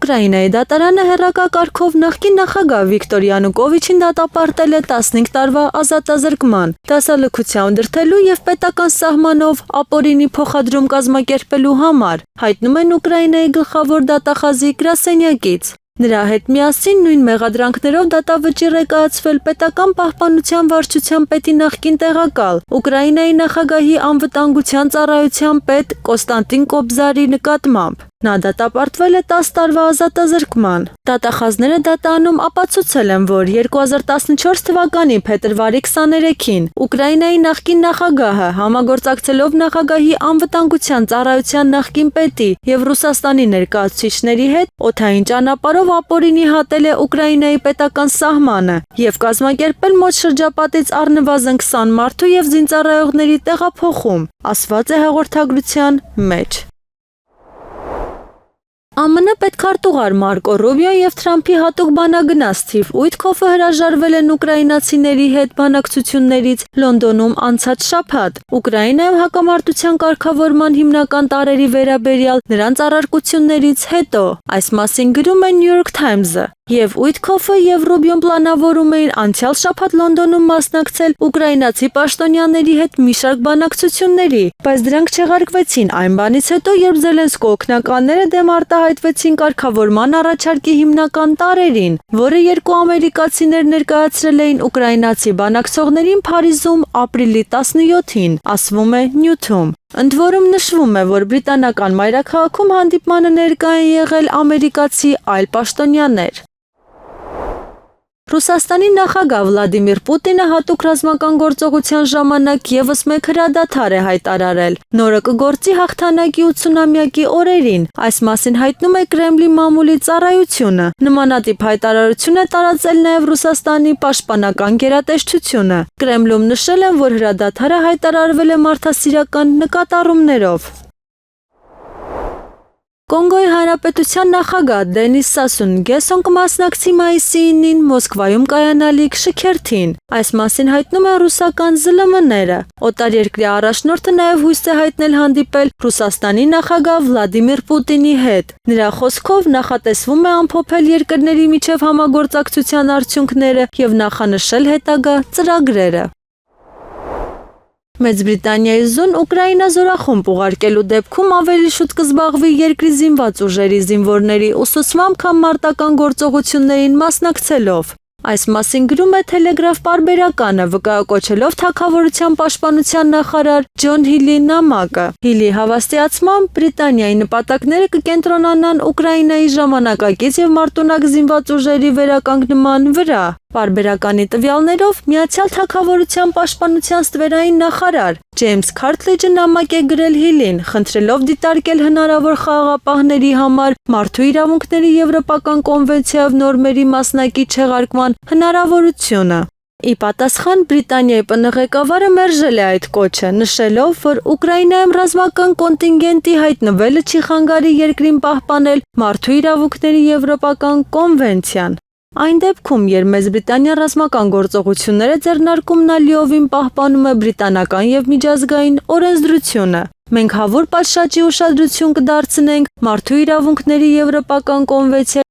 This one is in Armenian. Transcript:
Ուկրաինայի դատարանը հեռակա կարգով նախկին նախագահ Վիկտոր Յանուկովիչին դատապարտել է 15 տարվա ազատազրկման, դասալքությամբ դրդելու և պետական սահմանով ապօրինի փոխադրում կազմակերպելու համար, հայտնում են Ուկրաինայի գլխավոր դատախազի գրասենյակից։ Նրա հետ միասին նույն մեղադրանքներով դատավճիռ է կայացվել պետական պահպանության վարչության պետի նախկին տեղակալ, Ուկրաինայի նախագահի անվտանգության ծառայության պետ Կոստանտին Կոբզարի նկատմամբ։ Նա դատապարտվել է 10 տարվա ազատազրկման։ Դատախազները դատանում ապացուցել են, որ 2014 թվականի փետրվարի 23-ին Ուկրաինայի նախկին նախագահը համագործակցելով նախագահի անվտանգության ծառայության նախկին պետի և Ռուսաստանի ներկայացուցիչների հետ օդային ճանապարհով ապօրինի հատել է Ուկրաինայի պետական սահմանը և կազմակերպել մոտ շրջապատից առնվազն 20 մարդու և զինծառայողների տեղափոխում, ասված է հաղորդագրության մեջ։ ԱՄՆ պետքարտուղար Մարկո Ռուբիոն և Թրամփի հատուկ բանագնաց Սթիվ Ուիթքոֆը հրաժարվել են ուկրաինացիների հետ բանակցություններից Լոնդոնում անցած շաբաթ, Ուկրաինայում հակամարտության կարգավորման հիմնական տարրերի վերաբերյալ նրանց առարկություններից հետո, այս մասին գրում է New York Times-ը։ Եվ Ուիթքոֆը և Ռուբիոն պլանավորում էին անցյալ շաբաթ Լոնդոնում մասնակցել ուկրաինացի պաշտոնյաների հետ մի շարք բանակցությունների, բայց դրանք չեղարկվեցին այն բանից հետո, երբ Զելենսկու օգնականները դեմ արտահայտվեցին կարգավորման առաջարկի հիմնական տարրերին, որը երկու ամերիկացիներ ներկայացրել էին ուկրաինացի բանակցողներին Փարիզում ապրիլի 17-ին, ասվում է Նյութում։ Ընդ որում նշվում է, որ բրիտանական մայրաքաղաքում հանդիպմանը ներկա են եղել ամերիկացի այլ պաշտոնյաներ։ Ռուսաստանի նախագահ Վլադիմիր Պուտինը հատուկ ռազմական գործողության ժամանակ ևս մեկ հրադադար է հայտարարել։ Նորը կգործի հաղթանակի 80-ամյակի օրերին, այս մասին հայտնում է Կրեմլի մամուլի ծառայությունը։ Նմանատիպ հայտարարություն է տարածել նաև Ռուսաստանի պաշտպանական գերատեսչությունը։ Կրեմլում նշել են, որ հրադադարը հայտարարվել է մարդասիրական նկատառումներով։ Կոնգոյի Հանրապետության նախագահ Դենիս Սասուն Նգեսոն կմասնակցի մայիսի 9-ին Մոսկվայում կայանալիք շքերթին։ Այս մասին հայտնում են ռուսական ԶԼՄ-ները։ Օտարերկրյա առաջնորդը նաև հույս է հայտնել հանդիպել Ռուսաստանի նախագահ Վլադիմիր Պուտինի հետ։ Նրա խոսքով նախատեսվում է ամփոփել երկրների միջև համագործակցության արդյունքները և նախանշել հետագա ծրագրերը։ Մեծ Բրիտանիայի զոն Ուկրաինա զորախումբ ուղարկելու դեպքում ավելի շուտ կզբաղվի երկրի զինված ուժերի զինվորների ուսուցմամբ, քան մարտական գործողություններին մասնակցելով։ Այս մասին գրում է Telegraph պարբերականը, վկայակոչելով թագավորության պաշտպանության նախարար Ջոն Հիլի նամակը։ Հիլի հավաստիացմամբ Բրիտանիայի նպատակները կկենտրոնանան Ուկրաինայի ժամանակակից և մարտունակ զինված ուժերի վերականգնման վրա։ Պարբերականի տվյալներով Միացյալ Թագավորության պաշտպանության ստվերային նախարար Ջեյմս Քարթլիջը նամակ է գրել Հիլին, խնդրելով դիտարկել հնարավոր խաղաղապահների համար մարդու իրավունքների եվրոպական կոնվենցիայով նորմերի մասնակի չեղարկման հնարավորությունը։ Ի պատասխան Բրիտանիայի ՊՆ ղեկավարը մերժել է այդ կոչը, նշելով, որ Ուկրաինայում ռազմական կոնտինգենտի հայտնվելը չի խանգարի երկրին պահպանել մարդու իրավունքների եվրոպական կոնվենցիան։ Այն դեպքում, երբ Մեծ Բրիտանիան ռազմական գործողություններ է ձեռնարկում, նա լիովին պահպանում է բրիտանական և միջազգային օրենսդրությունը։ Մենք հավուր պատշաճի ուշադրություն կդարձնենք մարդու իրավունքների եվրոպական կոնվենցիա